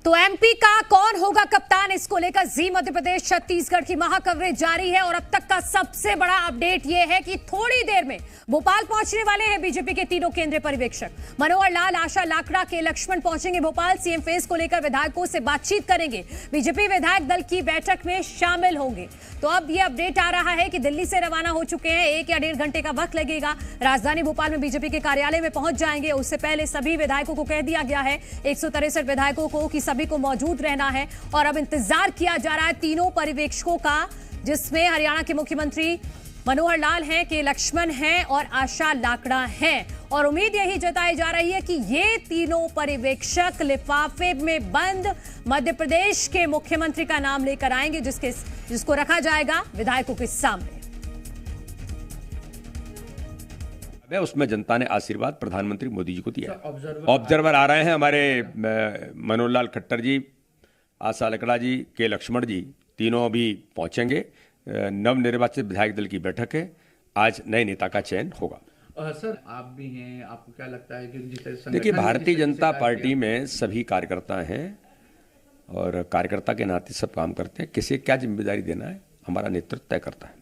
तो एमपी का कौन होगा कप्तान, इसको लेकर जी मध्य प्रदेश छत्तीसगढ़ की महाकवरेज जारी है। और अब तक का सबसे बड़ा अपडेट यह है कि थोड़ी देर में भोपाल पहुंचने वाले हैं बीजेपी के तीनों केंद्रीय पर्यवेक्षक। मनोहर लाल, आशा लाकड़ा, के लक्ष्मण पहुंचेंगे भोपाल। सीएम फेस को लेकर विधायकों से बातचीत करेंगे, बीजेपी विधायक दल की बैठक में शामिल होंगे। तो अब यह अपडेट आ रहा है कि दिल्ली से रवाना हो चुके हैं, 1 या 1.5 घंटे का वक्त लगेगा। राजधानी भोपाल में बीजेपी के कार्यालय में पहुंच जाएंगे। उससे पहले सभी विधायकों को कह दिया गया है, 163 विधायकों को, कि सभी को मौजूद रहना है। और अब इंतजार किया जा रहा है तीनों पर्यवेक्षकों का, जिसमें हरियाणा के मुख्यमंत्री मनोहर लाल हैं, के लक्ष्मण हैं और आशा लाकड़ा हैं। और उम्मीद यही जताई जा रही है कि ये तीनों पर्यवेक्षक लिफाफे में बंद मध्य प्रदेश के मुख्यमंत्री का नाम लेकर आएंगे, जिसको रखा जाएगा विधायकों के सामने। उसमें जनता ने आशीर्वाद प्रधानमंत्री मोदी जी को दिया। ऑब्जर्वर आ रहे हैं हमारे मनोहर लाल खट्टर जी, आशा लाकड़ा जी, के लक्ष्मण जी, तीनों अभी पहुंचेंगे। नवनिर्वाचित विधायक दल की बैठक है, आज नए नेता का चयन होगा। सर, आप भी हैं, आपको क्या लगता है कि देखिए, भारतीय जनता पार्टी में सभी कार्यकर्ता हैं और कार्यकर्ता के नाते सब काम करते हैं। किसे क्या जिम्मेदारी देना है हमारा नेतृत्व तय करता है।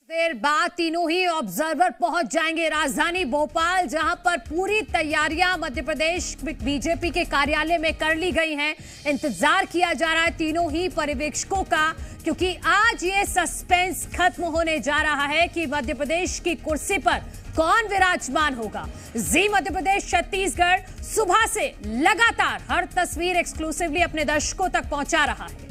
देर बाद तीनों ही ऑब्जर्वर पहुंच जाएंगे राजधानी भोपाल, जहां पर पूरी तैयारियां मध्य प्रदेश बीजेपी के कार्यालय में कर ली गई हैं। इंतजार किया जा रहा है तीनों ही पर्यवेक्षकों का, क्योंकि आज ये सस्पेंस खत्म होने जा रहा है कि मध्य प्रदेश की कुर्सी पर कौन विराजमान होगा। जी मध्य प्रदेश छत्तीसगढ़ सुबह से लगातार हर तस्वीर एक्सक्लूसिवली अपने दर्शकों तक पहुंचा रहा है।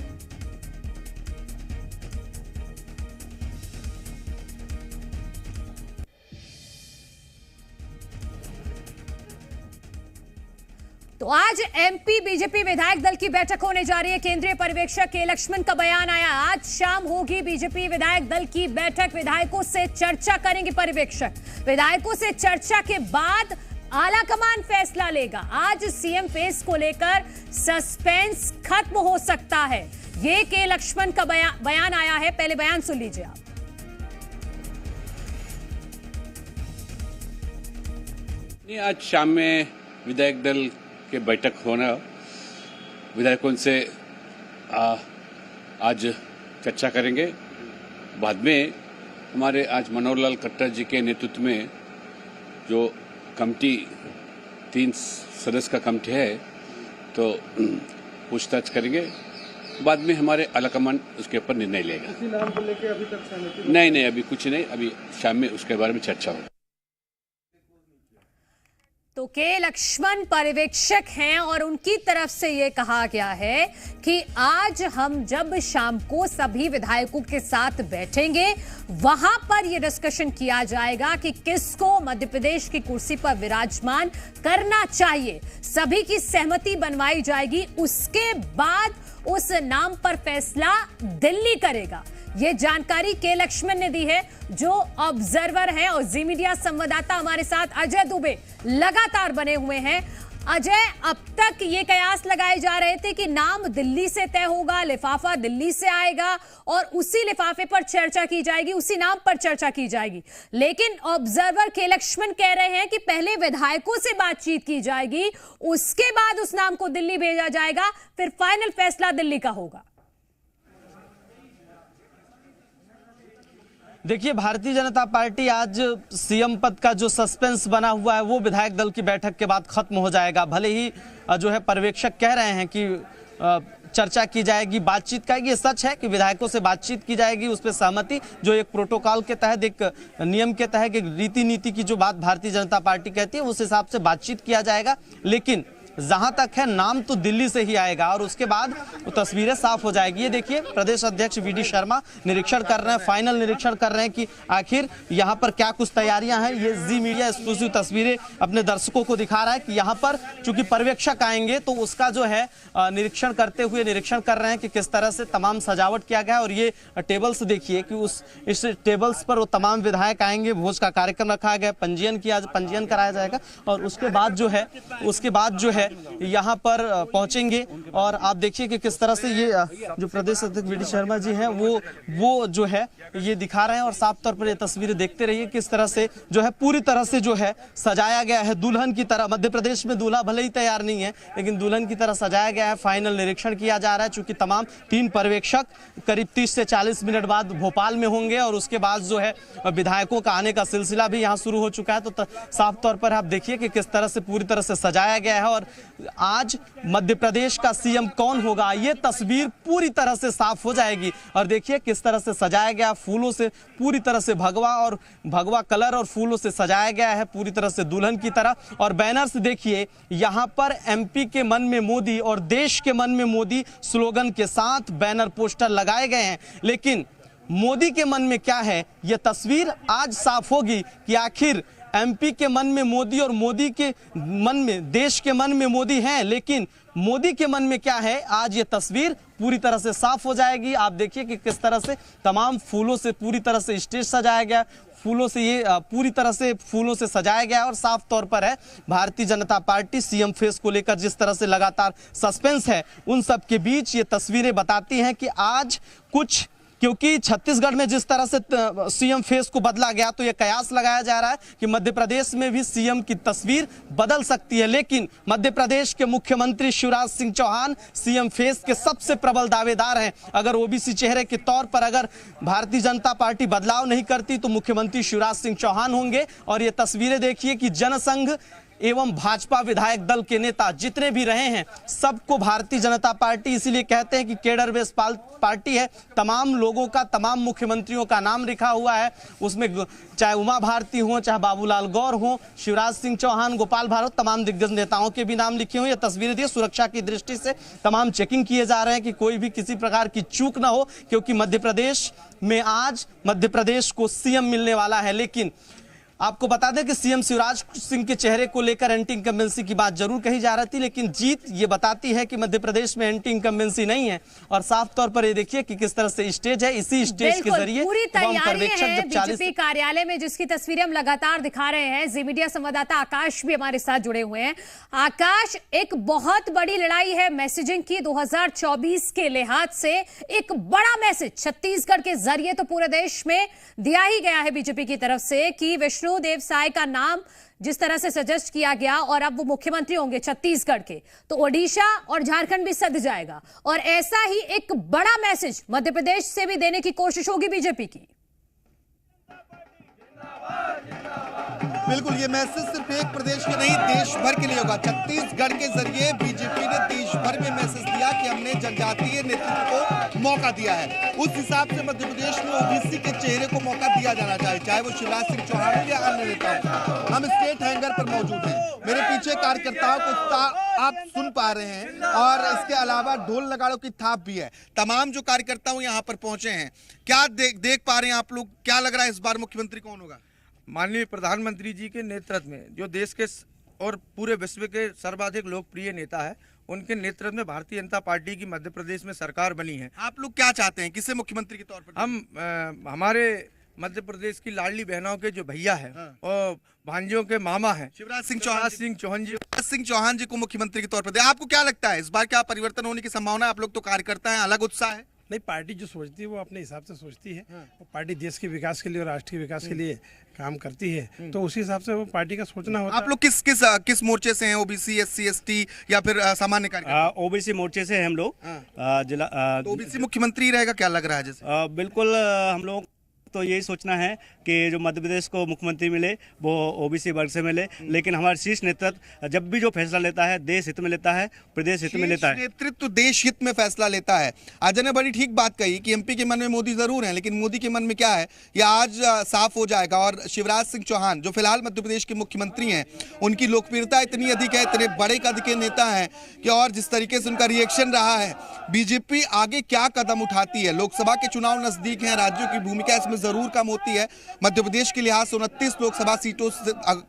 तो आज एमपी बीजेपी विधायक दल की बैठक होने जा रही है। केंद्रीय पर्यवेक्षक के लक्ष्मण का बयान आया, आज शाम होगी बीजेपी विधायक दल की बैठक। विधायकों से चर्चा करेंगे पर्यवेक्षक। विधायकों से चर्चा के बाद आलाकमान फैसला लेगा। आज सीएम फेस को लेकर सस्पेंस खत्म हो सकता है, ये के लक्ष्मण का बयान आया है। पहले बयान सुन लीजिए आप। आज शाम में विधायक दल के बैठक होना, विधायकों से आज चर्चा करेंगे। बाद में हमारे आज मनोहर लाल खट्टर जी के नेतृत्व में जो कमेटी 3 सदस्य का कमेटी है, तो पूछताछ करेंगे। बाद में हमारे आलाकमान उसके ऊपर निर्णय लेगा। किसी नाम को लेके अभी तक सहमति नहीं, अभी कुछ नहीं, अभी शाम में उसके बारे में चर्चा होगी। तो के लक्ष्मण पर्यवेक्षक हैं और उनकी तरफ से यह कहा गया है कि आज हम जब शाम को सभी विधायकों के साथ बैठेंगे, वहां पर यह डिस्कशन किया जाएगा कि किसको मध्य प्रदेश की कुर्सी पर विराजमान करना चाहिए। सभी की सहमति बनवाई जाएगी, उसके बाद उस नाम पर फैसला दिल्ली करेगा। ये जानकारी के लक्ष्मण ने दी है, जो ऑब्जर्वर है। और जी मीडिया संवाददाता हमारे साथ अजय दुबे लगातार बने हुए हैं। अजय, अब तक ये कयास लगाए जा रहे थे कि नाम दिल्ली से तय होगा, लिफाफा दिल्ली से आएगा और उसी लिफाफे पर चर्चा की जाएगी, उसी नाम पर चर्चा की जाएगी। लेकिन ऑब्जर्वर के लक्ष्मण कह रहे हैं कि पहले विधायकों से बातचीत की जाएगी, उसके बाद उस नाम को दिल्ली भेजा जाएगा, फिर फाइनल फैसला दिल्ली का होगा। देखिए, भारतीय जनता पार्टी आज सीएम पद का जो सस्पेंस बना हुआ है वो विधायक दल की बैठक के बाद खत्म हो जाएगा। भले ही जो है पर्यवेक्षक कह रहे हैं कि चर्चा की जाएगी, बातचीत का, ये सच है कि विधायकों से बातचीत की जाएगी, उस पर सहमति, जो एक प्रोटोकॉल के तहत, एक नियम के तहत, एक रीति नीति की जो बात भारतीय जनता पार्टी कहती है, उस हिसाब से बातचीत किया जाएगा। लेकिन जहां तक है, नाम तो दिल्ली से ही आएगा और उसके बाद तो तस्वीरें साफ हो जाएगी। ये देखिए, प्रदेश अध्यक्ष वीडी शर्मा निरीक्षण कर रहे हैं, फाइनल निरीक्षण कर रहे हैं कि आखिर यहां पर क्या कुछ तैयारियां हैं। ये जी मीडिया एक्सक्लूसिव तस्वीरें अपने दर्शकों को दिखा रहा है कि यहां पर चूंकि पर्यवेक्षक आएंगे तो उसका जो है निरीक्षण करते हुए निरीक्षण कर रहे हैं कि किस तरह से तमाम सजावट किया गया है। और ये टेबल्स देखिए कि इस टेबल्स पर वो तमाम विधायक आएंगे, भोज का कार्यक्रम रखा गया, पंजीयन कराया जाएगा और उसके बाद जो है है यहाँ पर पहुंचेंगे। और आप देखिए कि किस तरह से ये जो प्रदेश अध्यक्ष वी.डी. शर्मा जी हैं वो जो है ये दिखा रहे हैं। और साफ तौर पर ये तस्वीरें देखते रहिए किस तरह से जो है पूरी तरह से जो है सजाया गया है दुल्हन की तरह। मध्य प्रदेश में दूल्हा भले ही तैयार नहीं है लेकिन दुल्हन की तरह सजाया गया है। फाइनल निरीक्षण किया जा रहा है चूंकि तमाम 3 पर्यवेक्षक करीब 30 से 40 मिनट बाद भोपाल में होंगे और उसके बाद जो है विधायकों का आने का सिलसिला भी यहाँ शुरू हो चुका है। तो साफ तौर पर आप देखिए कि किस तरह से पूरी तरह से सजाया गया है। और आज मध्य प्रदेश का सीएम कौन होगा ये तस्वीर पूरी तरह से साफ हो जाएगी। और देखिए किस तरह से सजाया गया, फूलों से पूरी तरह से भगवा कलर और फूलों से सजाया गया है पूरी तरह से दुल्हन की तरह। और बैनर्स देखिए यहाँ पर एमपी के मन में मोदी और देश के मन में मोदी स्लोगन के साथ बैनर पोस्टर लगाए गए हैं। लेकिन मोदी के मन में क्या है ये तस्वीर आज साफ होगी कि आखिर एमपी के मन में मोदी और मोदी के मन में देश के मन में मोदी हैं, लेकिन मोदी के मन में क्या है आज ये तस्वीर पूरी तरह से साफ हो जाएगी। आप देखिए कि किस तरह से तमाम फूलों से पूरी तरह से स्टेज सजाया गया, फूलों से ये पूरी तरह से फूलों से सजाया गया। और साफ तौर पर है Bharatiya Janata party CM face को लेकर जिस तरह से लगातार सस्पेंस है उन सब के बीच ये तस्वीरें बताती हैं कि आज कुछ, क्योंकि छत्तीसगढ़ में जिस तरह से सीएम फेस को बदला गया तो यह कयास लगाया जा रहा है कि मध्य प्रदेश में भी सीएम की तस्वीर बदल सकती है। लेकिन मध्य प्रदेश के मुख्यमंत्री शिवराज सिंह चौहान सीएम फेस के सबसे प्रबल दावेदार हैं। अगर ओबीसी चेहरे के तौर पर अगर भारतीय जनता पार्टी बदलाव नहीं करती तो मुख्यमंत्री शिवराज सिंह चौहान होंगे। और ये तस्वीरें देखिए कि जनसंघ एवं भाजपा विधायक दल के नेता जितने भी रहे हैं सबको भारतीय जनता पार्टी इसीलिए कहते हैं कि केडर बेस पार्टी है। तमाम लोगों का, तमाम मुख्यमंत्रियों का नाम लिखा हुआ है उसमें, चाहे उमा भारती हो, चाहे बाबूलाल गौर हो, शिवराज सिंह चौहान, गोपाल भार्गव, तमाम दिग्गज नेताओं के भी नाम लिखे हुए। ये तस्वीरें दी सुरक्षा की दृष्टि से तमाम चेकिंग किए जा रहे हैं कि कोई भी किसी प्रकार की चूक ना हो, क्योंकि मध्य प्रदेश में आज मध्य प्रदेश को सीएम मिलने वाला है। लेकिन आपको बता दें कि सीएम शिवराज सिंह के चेहरे को लेकर एंटी इनकम्बेंसी की बात जरूर कही जा रही थी, लेकिन जीत ये बताती है कि मध्य प्रदेश में एंटी इनकम्बेंसी नहीं है। और साफ तौर पर ये देखिए कि किस तरह से स्टेज है, इसी स्टेज के जरिए पूरी तैयारी है बीजेपी कार्यालय में जिसकी तस्वीरें हम लगातार दिखा रहे हैं। जी मीडिया संवाददाता आकाश भी हमारे साथ जुड़े हुए हैं। आकाश, एक बहुत बड़ी लड़ाई है मैसेजिंग की 2024 के लिहाज से। एक बड़ा मैसेज छत्तीसगढ़ के जरिए तो पूरे देश में दिया ही गया है बीजेपी की तरफ से कि विष्णु देव साय का नाम जिस तरह से सजेस्ट किया गया और अब वो मुख्यमंत्री होंगे छत्तीसगढ़ के, तो ओडिशा और झारखंड भी सध जाएगा। और ऐसा ही एक बड़ा मैसेज मध्य प्रदेश से भी देने की कोशिश होगी बीजेपी की। बिल्कुल, ये मैसेज सिर्फ एक प्रदेश के नहीं देश भर के लिए होगा। छत्तीसगढ़ के जरिए बीजेपी ने देश भर में मैसेज दिया कि हमने जनजातीय नेतृत्व को मौका दिया है। उस हिसाब से मध्य प्रदेश में ओबीसी के चेहरे को मौका दिया जाना चाहिए, चाहे वो शिवराज सिंह चौहान हो या अन्य नेता हो। हम स्टेट हैंगर पर मौजूद हैं, मेरे पीछे कार्यकर्ताओं को आप सुन पा रहे हैं और इसके अलावा ढोल नगाड़ों की थाप भी है। तमाम जो कार्यकर्ता यहाँ पर पहुंचे हैं, क्या देख पा रहे हैं आप लोग? क्या लग रहा है इस बार मुख्यमंत्री कौन होगा? माननीय प्रधानमंत्री जी के नेतृत्व में, जो देश के और पूरे विश्व के सर्वाधिक लोकप्रिय नेता है, उनके नेतृत्व में भारतीय जनता पार्टी की मध्य प्रदेश में सरकार बनी है। आप लोग क्या चाहते हैं, किसे मुख्यमंत्री के तौर पर? हम हमारे मध्य प्रदेश की लाडली बहनों के जो भैया हैं और भांजियों के मामा हैं शिवराज सिंह चौहान जी को मुख्यमंत्री के तौर पर दे। आपको क्या लगता है इस बार क्या परिवर्तन होने की संभावना है? आप लोग तो कार्यकर्ता हैं, अलग उत्साह है। नहीं, पार्टी जो सोचती है वो अपने हिसाब से सोचती है। वो पार्टी देश के विकास के लिए और राष्ट्र के विकास के लिए काम करती है, तो उसी हिसाब से वो पार्टी का सोचना होता है। आप लोग किस मोर्चे से हैं? ओबीसी, एससी, एसटी या फिर सामान्य कार्यकर्ता? ओबीसी मोर्चे से हैं हम लोग। जिला तो ओबीसी मुख्यमंत्री रहेगा, क्या लग रहा है? जैसे बिल्कुल हम लोग तो यही सोचना है कि जो मध्य प्रदेश को मुख्यमंत्री मिले वो ओबीसी वर्ग से मिले। लेकिन हमारा शीर्ष नेतृत्व जब भी जो फैसला लेता है देश हित में लेता है, प्रदेश हित में लेता है। नेतृत्व देश हित में फैसला लेता है। अजय ने बड़ी ठीक बात कही कि एमपी के मन में मोदी जरूर है, लेकिन मोदी के मन में क्या है ये आज साफ हो जाएगा। और शिवराज सिंह चौहान जो फिलहाल मध्य प्रदेश के मुख्यमंत्री हैं, उनकी लोकप्रियता इतनी अधिक है, इतने बड़े कद के नेता हैं कि और जिस तरीके से उनका रिएक्शन रहा है, बीजेपी आगे क्या कदम उठाती है। लोकसभा के चुनाव नजदीक हैं, राज्यों की भूमिका इसमें जरूर कम होती है। मध्य प्रदेश के लिहाज से 29 लोकसभा सीटों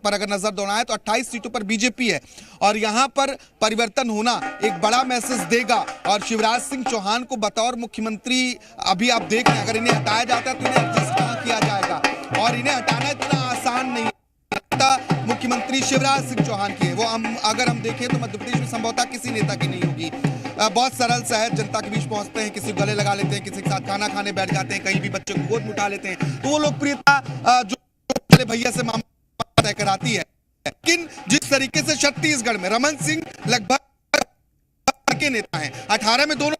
पर अगर नजर दौड़ाएं तो 28 सीटों पर बीजेपी है और यहां पर परिवर्तन होना एक बड़ा मैसेज देगा। और शिवराज सिंह चौहान को बतौर मुख्यमंत्री अभी आप देख रहे हैं, अगर इन्हें हटाया जाता है तो इन्हें एडजस्ट किया जाएगा और इन्हें हटाना इतना आसान नहीं। क्षमता मुख्यमंत्री शिवराज सिंह चौहान की है। वो अगर हम देखें तो मध्य प्रदेश में संभवतः किसी नेता की नहीं होगी। बहुत सरल सहज जनता के बीच पहुंचते हैं, किसी को गले लगा लेते हैं, किसी के साथ खाना खाने बैठ जाते हैं, कहीं भी बच्चे को गोद में उठा लेते हैं, तो वो लोकप्रियता जो भैया से मामला तय कराती है। लेकिन जिस तरीके से छत्तीसगढ़ में रमन सिंह लगभग के नेता हैं, 18 में दोनों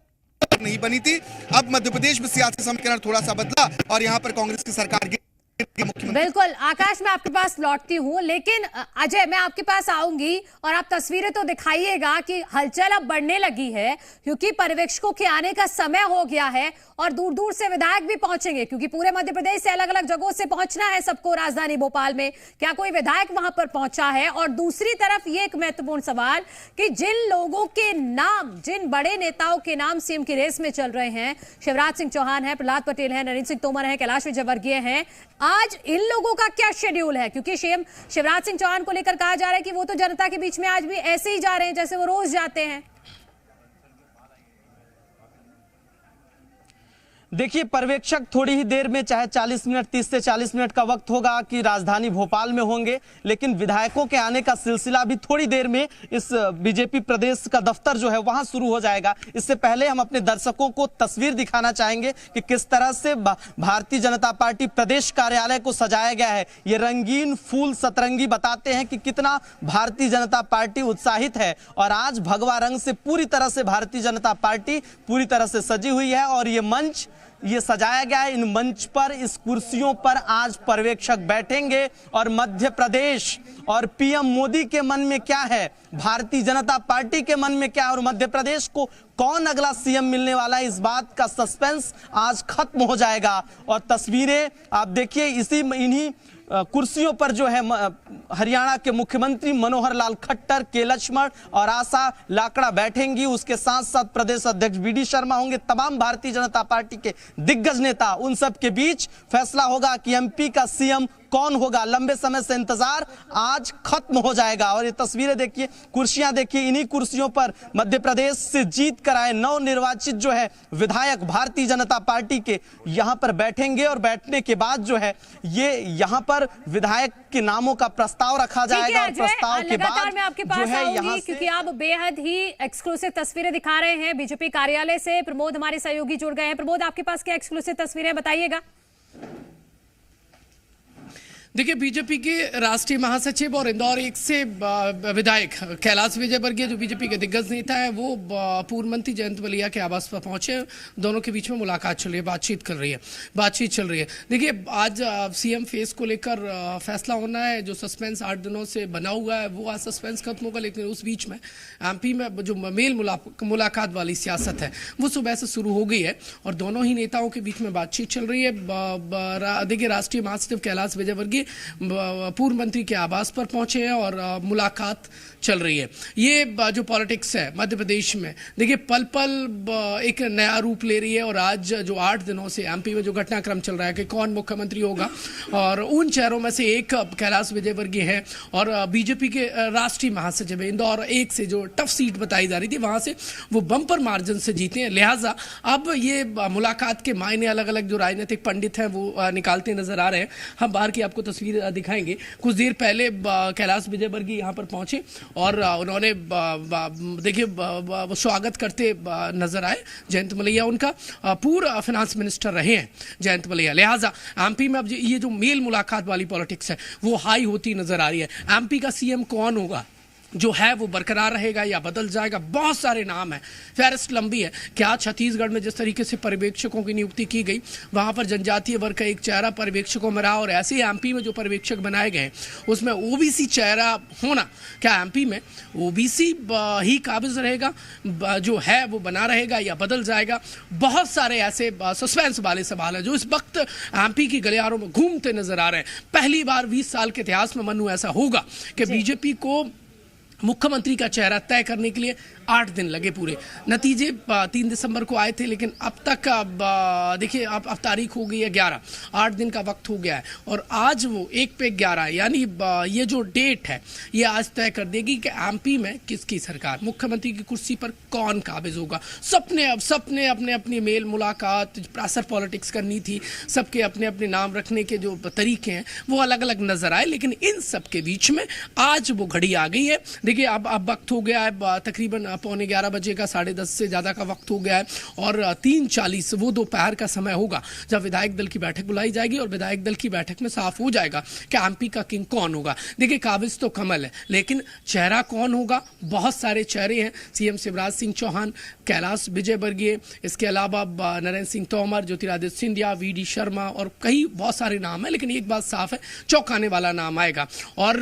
नहीं बनी थी। अब मध्य प्रदेश में सियासी समीकरण थोड़ा सा बदला और यहां पर कांग्रेस की सरकार बिल्कुल। आकाश, मैं आपके पास लौटती हूँ, लेकिन अजय मैं आपके पास आऊंगी और आप तस्वीरें तो दिखाइएगा कि हलचल अब बढ़ने लगी है, क्योंकि पर्यवेक्षकों के आने का समय हो गया है और दूर दूर से विधायक भी पहुंचेंगे, क्योंकि पूरे मध्य प्रदेश से अलग अलग जगहों से पहुंचना है सबको राजधानी भोपाल में। क्या कोई विधायक वहां पर पहुंचा है? और दूसरी तरफ ये एक महत्वपूर्ण सवाल कि जिन लोगों के नाम, जिन बड़े नेताओं के नाम सीएम की रेस में चल रहे हैं, शिवराज सिंह चौहान है, प्रहलाद पटेल है, नरेंद्र सिंह तोमर है, कैलाश विजयवर्गीय हैं, आज इन लोगों का क्या शेड्यूल है? क्योंकि सीएम शिवराज सिंह चौहान को लेकर कहा जा रहा है कि वो तो जनता के बीच में आज भी ऐसे ही जा रहे हैं जैसे वो रोज जाते हैं। देखिए, पर्यवेक्षक थोड़ी ही देर में, चाहे 40 मिनट 30 से 40 मिनट का वक्त होगा कि राजधानी भोपाल में होंगे, लेकिन विधायकों के आने का सिलसिला भी थोड़ी देर में इस बीजेपी प्रदेश का दफ्तर जो है वहां शुरू हो जाएगा। इससे पहले हम अपने दर्शकों को तस्वीर दिखाना चाहेंगे कि किस तरह से भारतीय जनता पार्टी प्रदेश कार्यालय को सजाया गया है। ये रंगीन फूल सतरंगी बताते हैं कि कितना भारतीय जनता पार्टी उत्साहित है। और आज भगवा रंग से पूरी तरह से भारतीय जनता पार्टी पूरी तरह से सजी हुई है और ये मंच ये सजाया गया है। इन मंच पर, इस कुर्सियों पर आज पर्यवेक्षक बैठेंगे और मध्य प्रदेश और पीएम मोदी के मन में क्या है, भारतीय जनता पार्टी के मन में क्या है और मध्य प्रदेश को कौन अगला सीएम मिलने वाला है, इस बात का सस्पेंस आज खत्म हो जाएगा। और तस्वीरें आप देखिए, इन्हीं कुर्सियों पर जो है हरियाणा के मुख्यमंत्री मनोहर लाल खट्टर, के लक्ष्मण और आशा लाकड़ा बैठेंगी। उसके साथ साथ प्रदेश अध्यक्ष बीडी शर्मा होंगे। तमाम भारतीय जनता पार्टी के दिग्गज नेता, उन सब के बीच फैसला होगा कि एमपी का सीएम कौन होगा। लंबे समय से इंतजार आज खत्म हो जाएगा। और ये तस्वीरें देखिए, कुर्सियां देखिए, इन्हीं कुर्सियों पर मध्य प्रदेश से जीत कर आए नवनिर्वाचित जो है विधायक भारतीय जनता पार्टी के यहां पर बैठेंगे। और बैठने के बाद जो है ये यहां पर विधायक के नामों का प्रस्ताव रखा जाएगा और प्रस्ताव के बाद मैं आपके पास आऊंगी, क्योंकि आप बेहद ही एक्सक्लूसिव तस्वीरें दिखा रहे हैं। बीजेपी कार्यालय से प्रमोद हमारे सहयोगी जुड़ गए हैं। प्रमोद, आपके पास क्या एक्सक्लूसिव तस्वीरें बताइएगा। देखिए, बीजेपी के राष्ट्रीय महासचिव और इंदौर एक से विधायक कैलाश विजयवर्गीय जो बीजेपी के दिग्गज नेता है, वो पूर्व मंत्री जयंत मलैया के आवास पर पहुंचे। दोनों के बीच में मुलाकात चल रही है, बातचीत चल रही है। देखिए, आज सीएम फेस को लेकर फैसला होना है। जो सस्पेंस 8 दिनों से बना हुआ है वो आज सस्पेंस खत्म होगा, लेकिन उस बीच में एमपी में जो मेल मुलाकात वाली सियासत है वो सुबह से शुरू हो गई है और दोनों ही नेताओं के बीच में बातचीत चल रही है। देखिए, राष्ट्रीय महासचिव कैलाश विजयवर्गीय पूर्व मंत्री के आवास पर पहुंचे हैं और मुलाकात चल रही है। ये जो पॉलिटिक्स है मध्य प्रदेश में, देखिए पल पल एक नया रूप ले रही है। और आज जो 8 दिनों से एमपी में जो घटनाक्रम चल रहा है कि कौन मुख्यमंत्री होगा, और उन चेहरों में से एक कैलाश विजयवर्गीय है और बीजेपी के राष्ट्रीय महासचिव इंदौर एक से जो टफ सीट बताई जा रही थी वहां से वो बम्पर मार्जिन से जीते हैं। लिहाजा अब ये मुलाकात के मायने अलग अलग जो राजनीतिक पंडित हैं वो निकालते नजर आ रहे हैं। हम बाहर की आपको तस्वीर दिखाएंगे। कुछ देर पहले कैलाश विजयवर्गीय यहाँ पर पहुंचे और उन्होंने देखिए स्वागत करते नजर आए। जयंत मलैया उनका पूर्व फाइनेंस मिनिस्टर रहे हैं जयंत मलैया। लिहाजा एमपी में अब ये जो मेल मुलाकात वाली पॉलिटिक्स है वो हाई होती नजर आ रही है। एमपी का सीएम कौन होगा, जो है वो बरकरार रहेगा या बदल जाएगा, बहुत सारे नाम हैं, फहरिस्त लंबी है। क्या छत्तीसगढ़ में जिस तरीके से पर्यवेक्षकों की नियुक्ति की गई, वहां पर जनजातीय वर्ग का एक चेहरा पर्यवेक्षकों में रहा, और ऐसे ही एमपी में जो पर्यवेक्षक बनाए गए उसमें ओबीसी चेहरा होना, क्या एमपी में ओबीसी ही काबिज रहेगा, जो है वो बना रहेगा या बदल जाएगा? बहुत सारे ऐसे सस्पेंस वाले सवाल है जो इस वक्त एमपी की गलियारों में घूमते नजर आ रहे हैं। पहली बार 20 साल के इतिहास में मनु ऐसा होगा कि बीजेपी को मुख्यमंत्री का चेहरा तय करने के लिए 8 दिन लगे पूरे। नतीजे 3 दिसंबर को आए थे, लेकिन अब तक देखिए अब तारीख हो गई है 11, 8 दिन का वक्त हो गया है और आज वो 1 पे 11 यानी ये जो डेट है ये आज तय कर देगी कि एमपी में किसकी सरकार, मुख्यमंत्री की कुर्सी पर कौन काबिज होगा। सबने अपने अपनी मेल मुलाकात प्रेशर पॉलिटिक्स करनी थी, सबके अपने अपने नाम रखने के जो तरीके हैं वो अलग अलग नजर आए, लेकिन इन सब के बीच में आज वो घड़ी आ गई है। देखिए अब वक्त हो गया है तकरीबन 11:15 बजे का, 10:30 से ज़्यादा का वक्त हो गया है और 3:40 वो दोपहर का समय होगा जब विधायक दल की बैठक बुलाई जाएगी और विधायक दल की बैठक में साफ हो जाएगा कि एमपी का किंग कौन होगा। देखिए काबिज तो कमल है, लेकिन चेहरा कौन होगा, बहुत सारे चेहरे हैं। सीएम शिवराज सिंह चौहान, कैलाश विजयवर्गीय, इसके अलावा नरेंद्र सिंह तोमर, ज्योतिरादित्य सिंधिया, वीडी शर्मा और कई बहुत सारे नाम हैं, लेकिन एक बात साफ है चौंकाने वाला नाम आएगा। और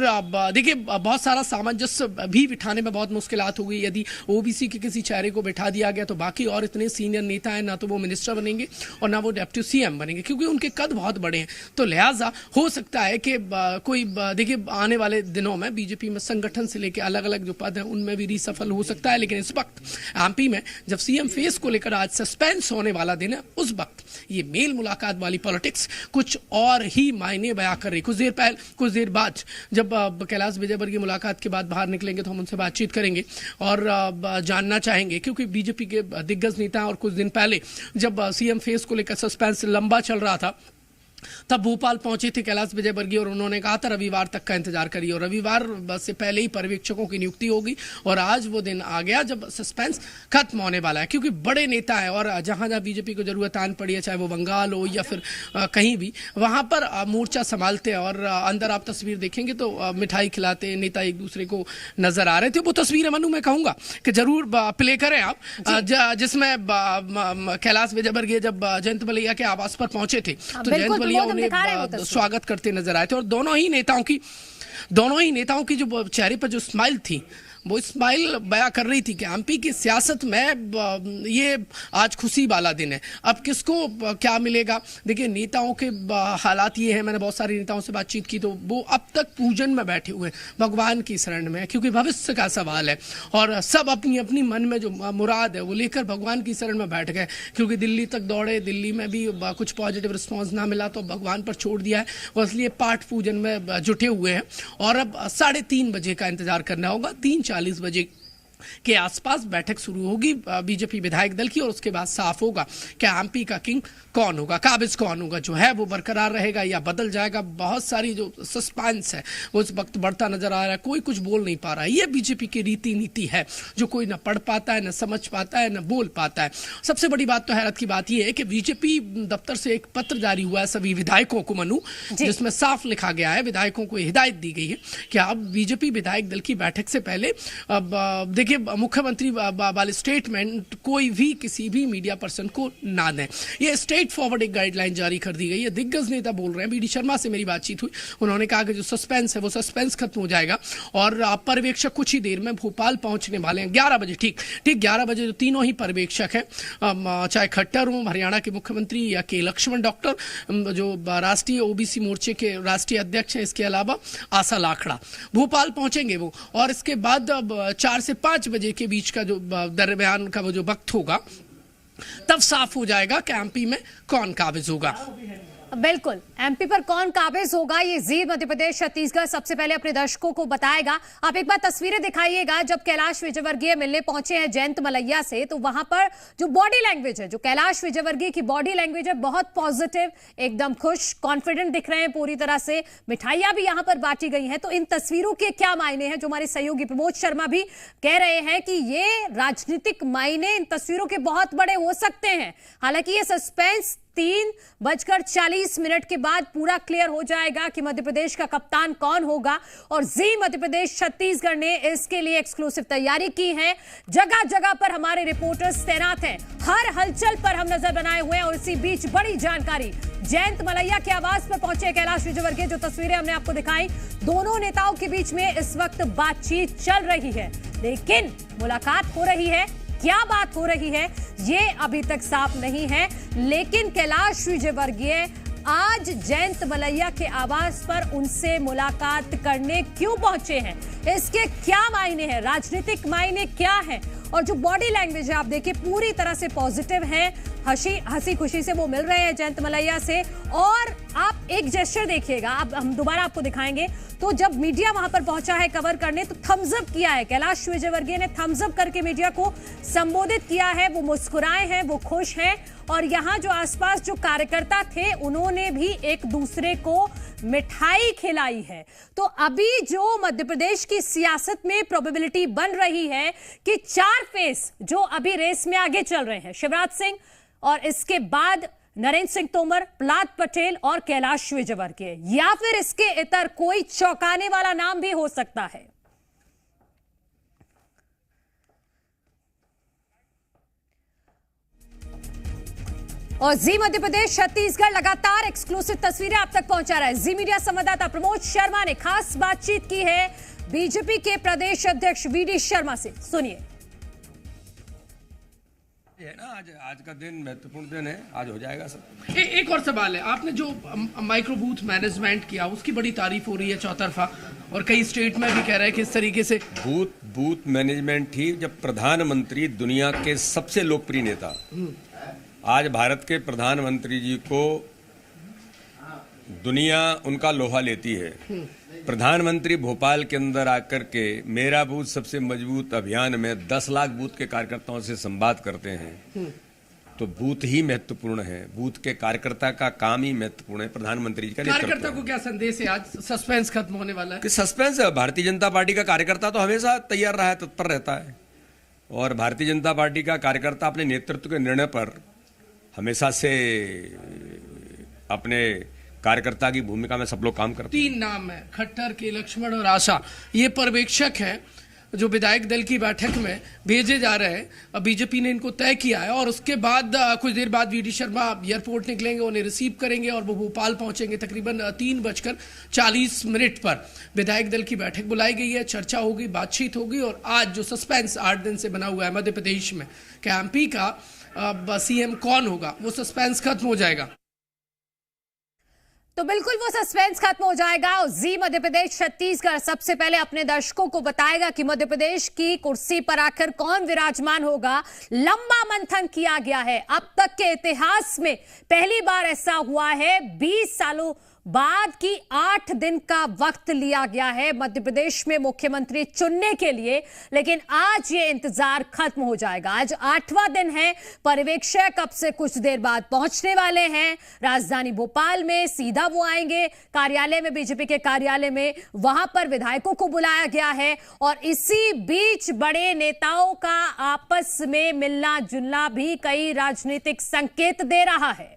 देखिए बहुत सारा सामंजस्य भी बिठाने में बहुत मुश्किलात होगी। यदि ओबीसी के किसी चेहरे को बिठा दिया गया तो बाकी और इतने सीनियर नेता हैं, ना तो वो मिनिस्टर बनेंगे और ना वो डेप्यूटी सीएम बनेंगे, क्योंकि उनके कद बहुत बड़े हैं। तो लिहाजा हो सकता है कि कोई देखिए आने वाले दिनों में बीजेपी में संगठन से लेकर अलग अलग जो पद हैं उनमें भी रीसफल हो सकता है। लेकिन इस वक्त एमपी में जब सीएम फेस को लेकर आज सस्पेंस होने वाला दिन है, उस वक्त ये मेल मुलाकात वाली पॉलिटिक्स कुछ और ही मायने बयां कर रही। कुछ देर बाद जब कैलाश विजयवर्गीय मुलाकात के बाद बाहर निकलेंगे तो हम उनसे बातचीत करेंगे और जानना चाहेंगे, क्योंकि बीजेपी के दिग्गज नेता और कुछ दिन पहले जब सीएम फेस को लेकर सस्पेंस लंबा चल रहा था तब भोपाल पहुंचे थे कैलाश विजयवर्गीय और उन्होंने कहा था रविवार तक का इंतजार करिए और रविवार से पहले ही पर्यवेक्षकों की नियुक्ति होगी और आज वो दिन आ गया जब सस्पेंस खत्म होने वाला है, क्योंकि बड़े नेता है और जहां जहां बीजेपी को जरूरत आन पड़ी है, चाहे वो बंगाल हो या फिर कहीं भी, वहां पर मोर्चा संभालते हैं और अंदर आप तस्वीर देखेंगे तो मिठाई खिलाते नेता एक दूसरे को नजर आ रहे थे। वो तस्वीरें मनु मैं कहूंगा कि जरूर प्ले करें आप, जिसमें कैलाश विजयवर्गीय जब जयंत मलैया के आवास पर पहुंचे थे तो जयंत उन्हें स्वागत करते नजर आए थे और दोनों ही नेताओं की जो चेहरे पर जो स्माइल थी वो स्माइल बयां कर रही थी कि एमपी की सियासत में ये आज खुशी वाला दिन है। अब किसको क्या मिलेगा, देखिए नेताओं के हालात ये हैं, मैंने बहुत सारे नेताओं से बातचीत की तो वो अब तक पूजन में बैठे हुए भगवान की शरण में, क्योंकि भविष्य का सवाल है और सब अपनी अपनी मन में जो मुराद है वो लेकर भगवान की शरण में बैठ गए, क्योंकि दिल्ली तक दौड़े, दिल्ली में भी कुछ पॉजिटिव रिस्पॉन्स ना मिला तो भगवान पर छोड़ दिया है, वो इसलिए पाठ पूजन में जुटे हुए हैं और अब 3:30 बजे का इंतजार करना होगा। 3:40 बजे के आसपास बैठक शुरू होगी बीजेपी विधायक दल की और उसके बाद साफ होगा कि एमपी का किंग कौन होगा, काबिज कौन होगा, जो है वो बरकरार रहेगा या बदल जाएगा। बहुत सारी जो सस्पेंस है वो इस वक्त बढ़ता नजर आ रहा है, कोई कुछ बोल नहीं पा रहा है। ये बीजेपी की रीति नीति है जो कोई ना पढ़ पाता है, ना समझ पाता है, ना बोल पाता है। सबसे बड़ी बात तो हैरत की बात यह है कि बीजेपी दफ्तर से एक पत्र जारी हुआ है सभी विधायकों को मनु, जिसमें साफ लिखा गया है, विधायकों को हिदायत दी गई है कि अब बीजेपी विधायक दल की बैठक से पहले देखिए मुख्यमंत्री वाले स्टेटमेंट कोई भी किसी भी मीडिया पर्सन को ना दें। ये स्ट्रेट फॉरवर्ड एक गाइडलाइन जारी कर दी गई है। दिग्गज नेता बोल रहे हैं, वीडी शर्मा से मेरी बातचीत हुई, उन्होंने कहा कि जो सस्पेंस है वो सस्पेंस खत्म हो जाएगा और पर्यवेक्षक कुछ ही देर में भोपाल पहुंचने वाले हैं 11 बजे। ठीक 11 बजे जो तीनों ही पर्यवेक्षक हैं, चाहे खट्टर हो, हरियाणा के मुख्यमंत्री या के लक्ष्मण डॉक्टर जो राष्ट्रीय ओबीसी मोर्चे के राष्ट्रीय अध्यक्ष हैं, इसके अलावा आशा लाखड़ा, भोपाल पहुंचेंगे वो और इसके बाद 4 से 5 बजे के बीच का जो दरमियान का वो जो वक्त होगा तब साफ हो जाएगा कि एमपी में कौन काबिज होगा। बिल्कुल, एमपी पर कौन काबिज होगा ये जी मध्य प्रदेश छत्तीसगढ़ सबसे पहले अपने दर्शकों को बताएगा। आप एक बार तस्वीरें दिखाइएगा, जब कैलाश विजयवर्गीय मिलने पहुंचे हैं जयंत मलैया से तो वहां पर जो बॉडी लैंग्वेज है, जो कैलाश विजयवर्गीय की बॉडी लैंग्वेज है बहुत पॉजिटिव, एकदम खुश, कॉन्फिडेंट दिख रहे हैं पूरी तरह से। मिठाइयां भी यहां पर बांटी गई हैं। तो इन तस्वीरों के क्या मायने हैं, जो हमारे सहयोगी प्रमोद शर्मा भी कह रहे हैं कि ये राजनीतिक मायने इन तस्वीरों के बहुत बड़े हो सकते हैं। हालांकि ये सस्पेंस 3:40 के बाद पूरा क्लियर हो जाएगा कि मध्य प्रदेश का कप्तान कौन होगा और जी मध्य प्रदेश छत्तीसगढ़ ने इसके लिए एक्सक्लूसिव तैयारी की है। जगह जगह पर हमारे रिपोर्टर्स तैनात हैं, हर हलचल पर हम नजर बनाए हुए हैं और इसी बीच बड़ी जानकारी, जयंत मलैया के आवास पर पहुंचे कैलाश विजयवर्गीय, जो तस्वीरें हमने आपको दिखाई, दोनों नेताओं के बीच में इस वक्त बातचीत चल रही है, लेकिन मुलाकात हो रही है, क्या बात हो रही है ये अभी तक साफ नहीं है। लेकिन कैलाश विजयवर्गीय आज जयंत मलैया के आवास पर उनसे मुलाकात करने क्यों पहुंचे हैं, इसके क्या मायने हैं, राजनीतिक मायने क्या हैं? और जो बॉडी लैंग्वेज है आप देखिए पूरी तरह से पॉजिटिव है, हंसी खुशी से वो मिल रहे हैं जयंत मलैया से। और आप एक जेस्चर देखिएगा, अब हम दोबारा आपको दिखाएंगे। तो जब मीडिया वहां पर पहुंचा है कवर करने तो थम्स अप किया है, कैलाश विजयवर्गीय ने थम्स अप करके मीडिया को संबोधित किया है। वो मुस्कुराए हैं, वो खुश हैं। और यहाँ जो आसपास जो कार्यकर्ता थे उन्होंने भी एक दूसरे को मिठाई खिलाई है। तो अभी जो मध्य प्रदेश की सियासत में प्रोबेबिलिटी बन रही है कि 4 फेस जो अभी रेस में आगे चल रहे हैं, शिवराज सिंह और इसके बाद नरेंद्र सिंह तोमर, प्रहलाद पटेल और कैलाश विजयवर्गीय, या फिर इसके इतर कोई चौंकाने वाला नाम भी हो सकता है। और जी मध्य प्रदेश छत्तीसगढ़ लगातार एक्सक्लूसिव तस्वीरें आप तक पहुंचा रहा है। जी मीडिया संवाददाता प्रमोद शर्मा ने खास बातचीत की है बीजेपी के प्रदेश अध्यक्ष वीडी शर्मा से, सुनिए। है ना, आज का दिन महत्वपूर्ण दिन है, आज हो जाएगा सब। एक और सवाल है, आपने जो माइक्रो बूथ मैनेजमेंट किया उसकी बड़ी तारीफ हो रही है चौतरफा, और कई स्टेट में भी कह रहे हैं कि इस तरीके से बूथ मैनेजमेंट थी जब प्रधानमंत्री, दुनिया के सबसे लोकप्रिय नेता, आज भारत के प्रधानमंत्री जी को दुनिया उनका लोहा लेती है। प्रधानमंत्री भोपाल के अंदर आकर के मेरा बूथ सबसे मजबूत अभियान में 10 लाख बूथ के कार्यकर्ताओं से संवाद करते हैं। तो बूथ ही महत्वपूर्ण है, बूथ के कार्यकर्ता का काम ही महत्वपूर्ण है। प्रधानमंत्री जी का कार्यकर्ता को क्या संदेश है? आज सस्पेंस खत्म होने वाला है। कि सस्पेंस है, भारतीय जनता पार्टी का कार्यकर्ता तो हमेशा तैयार रहा है, तत्पर रहता है। और भारतीय जनता पार्टी का कार्यकर्ता अपने नेतृत्व के निर्णय पर हमेशा से अपने कार्यकर्ता की भूमिका में सब लोग काम करते हैं। 3 नाम है, खट्टर, के लक्ष्मण और आशा, ये पर्यवेक्षक हैं जो विधायक दल की बैठक में भेजे जा रहे हैं। बीजेपी ने इनको तय किया है और उसके बाद कुछ देर बाद वीडी शर्मा एयरपोर्ट निकलेंगे, उन्हें रिसीव करेंगे और वो भोपाल पहुंचेंगे। तकरीबन 3:40 पर विधायक दल की बैठक बुलाई गई है, चर्चा होगी, बातचीत होगी। और आज जो सस्पेंस 8 दिन से बना हुआ है मध्य प्रदेश में कि एमपी का सीएम कौन होगा, वो सस्पेंस खत्म हो जाएगा। तो बिल्कुल वो सस्पेंस खत्म हो जाएगा। और जी मध्य प्रदेश छत्तीसगढ़ सबसे पहले अपने दर्शकों को बताएगा कि मध्य प्रदेश की कुर्सी पर आकर कौन विराजमान होगा। लंबा मंथन किया गया है, अब तक के इतिहास में पहली बार ऐसा हुआ है। 20 सालों बाद की 8 दिन का वक्त लिया गया है मध्य प्रदेश में मुख्यमंत्री चुनने के लिए, लेकिन आज ये इंतजार खत्म हो जाएगा। आज 8वां दिन है। पर्यवेक्षक अब से कुछ देर बाद पहुंचने वाले हैं राजधानी भोपाल में। सीधा वो आएंगे कार्यालय में, बीजेपी के कार्यालय में, वहां पर विधायकों को बुलाया गया है। और इसी बीच बड़े नेताओं का आपस में मिलना जुलना भी कई राजनीतिक संकेत दे रहा है।